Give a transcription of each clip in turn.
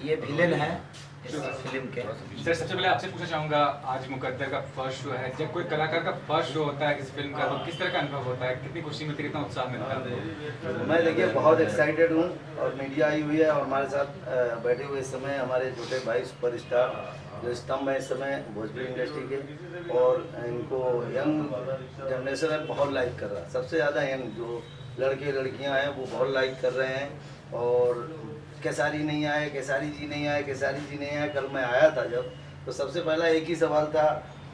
ये विलेन है इस फिल्म के। सर सबसे पहले आपसे पूछना चाहूँगा, आज मुकद्दर का फर्स्ट शो है, जब कोई कलाकार का फर्स्ट शो होता है इस फिल्म का तो किस तरह का अनुभव होता है, कितनी खुशी मिलती है, कितना उत्साह मिलता है? मैं देखिए बहुत एक्साइटेड हूँ और मीडिया आई हुई है और हमारे साथ बैठे हुए इस समय हमारे छोटे भाई सुपरस्टार जो स्तंभ है इस समय भोजपुरी इंडस्ट्री के, और इनको यंग जनरेशन है बहुत लाइक कर रहा है। सबसे ज़्यादा यंग जो लड़के लड़कियां हैं वो बहुत लाइक कर रहे हैं। और केसारी नहीं आए, केसारी जी नहीं आए, केसारी जी नहीं आए। कल मैं आया था जब, तो सबसे पहला एक ही सवाल था,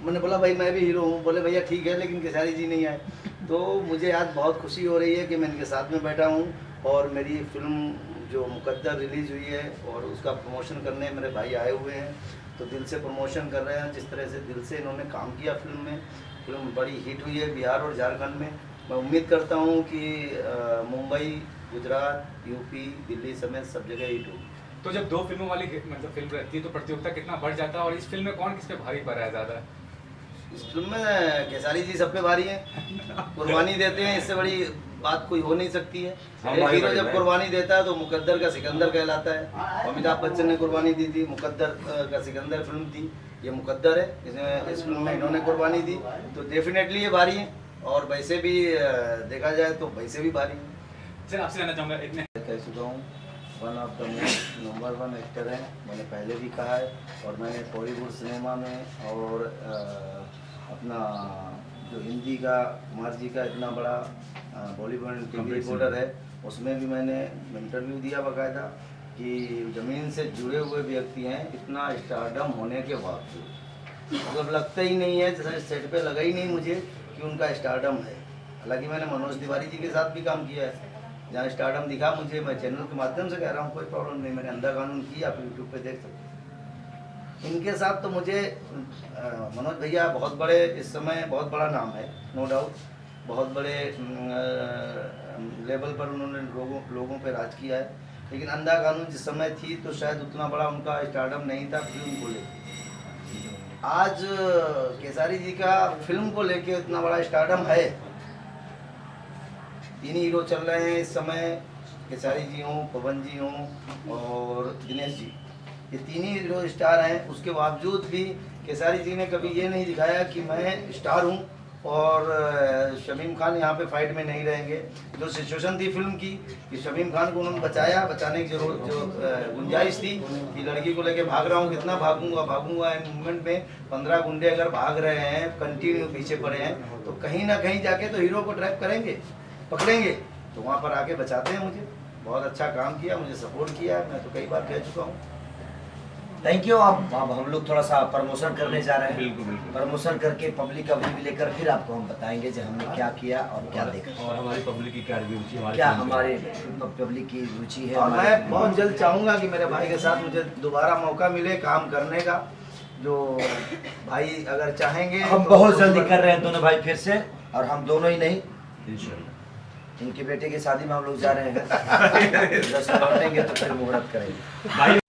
मैंने बोला भाई मैं भी हीरो हूँ। बोले भैया ठीक है लेकिन केसारी जी नहीं आए। तो मुझे आज बहुत खुशी हो रही है कि मैं इनके साथ में बैठा हूँ और मेरी फिल्म जो मुकद्दर रिलीज़ हुई है और उसका प्रमोशन करने मेरे भाई आए हुए हैं। तो दिल से प्रमोशन कर रहे हैं। जिस तरह से दिल से इन्होंने काम किया फिल्म में, फिल्म बड़ी हिट हुई है बिहार और झारखंड में। मैं उम्मीद करता हूँ कि मुंबई, गुजरात, यूपी, दिल्ली समेत सब जगह हिट होगी। तो जब दो फिल्मों वाली मतलब फिल्म रहती है तो प्रतियोगिता कितना बढ़ जाता है, और इस फिल्म में कौन किस पे भारी पड़ रहा है ज़्यादा? इस फिल्म में केसारी जी सब पे भारी हैं, कुर्बानी देते हैं। इससे बड़ी बात कोई हो नहीं सकती है। एक हीरो जब कुर्बानी देता है तो मुकद्दर का सिकंदर कहलाता है। अमिताभ बच्चन ने कुर्बानी दी थी, मुकद्दर का सिकंदर फिल्म थी, ये मुकद्दर है। इसमें इस फिल्म में इन्होंने कुर्बानी दी तो डेफिनेटली ये भारी है। और वैसे भी देखा जाए तो वैसे भी भारी है। सर आपसे जानना चाहूँगा, इतने कह चुका हूँ, one of the most number 1 actor हैं। मैंने पहले भी कहा है और मैंने बॉलीवुड सिनेमा में और अपना जो हिंदी का कुमार जी का इतना बड़ा बॉलीवुड टीवी रिपोर्टर है उसमें भी मैंने इंटरव्यू दिया बाकायदा कि ज़मीन से जुड़े हुए व्यक्ति हैं। इतना स्टारडम होने के बावजूद मतलब लगता ही नहीं है, जैसे सेट पे लगा ही नहीं मुझे कि उनका स्टारडम है। हालांकि मैंने मनोज तिवारी जी के साथ भी काम किया है जहाँ स्टारडम दिखा मुझे। मैं चैनल के माध्यम से कह रहा हूँ, कोई प्रॉब्लम नहीं, मैंने अंधा कानून की, आप यूट्यूब पे देख सकते हैं। इनके साथ तो मुझे मनोज भैया बहुत बड़े, इस समय बहुत बड़ा नाम है नो डाउट, बहुत बड़े लेवल पर उन्होंने लोगों पे राज किया है। लेकिन अंधा कानून जिस समय थी तो शायद उतना बड़ा उनका स्टारडम नहीं था फिल्म को लेकर। आज केसारी जी का फिल्म को लेकर इतना बड़ा स्टारडम है। 3 हीरो चल रहे हैं इस समय, केसारी जी हों, पवन जी हों और दिनेश जी, ये 3 ही हीरो स्टार हैं। उसके बावजूद भी केसारी जी ने कभी ये नहीं दिखाया कि मैं स्टार हूँ और शमीम खान यहाँ पे फाइट में नहीं रहेंगे। जो सिचुएशन थी फिल्म की कि शमीम खान को उन्होंने बचाया, बचाने की जरूरत जो गुंजाइश थी कि लड़की को लेके भाग रहा हूँ, कितना भागूंगा इन मूवमेंट में 15 गुंडे अगर भाग रहे हैं, कंटिन्यू पीछे पड़े हैं, तो कहीं ना कहीं जाके तो हीरो को ट्रैप करेंगे, पकड़ेंगे। तो वहाँ पर आके बचाते हैं मुझे। बहुत अच्छा काम किया, मुझे सपोर्ट किया, मैं तो कई बार कह चुका हूँ। Thank you. अब हम लोग थोड़ा सा प्रमोशन करने जा रहे हैं। बिल्कुल बिल्कुल। प्रमोशन करके पब्लिक का रिव्यू लेकर फिर आपको हम बताएंगे जो हमने क्या किया और क्या देखा और हमारी पब्लिक की क्या रुचि है, क्या हमारे पब्लिक की रुचि है। और मैं बहुत जल्द चाहूँगा कि मेरे भाई के साथ मुझे दोबारा मौका मिले काम करने का। जो भाई अगर चाहेंगे हम तो बहुत जल्दी कर रहे हैं दोनों भाई फिर से, और हम दोनों ही नहीं, इंशाल्लाह इनके बेटे की शादी में हम लोग जा रहे हैं। जब लौटेंगे तो फिर मुहूर्त करेंगे।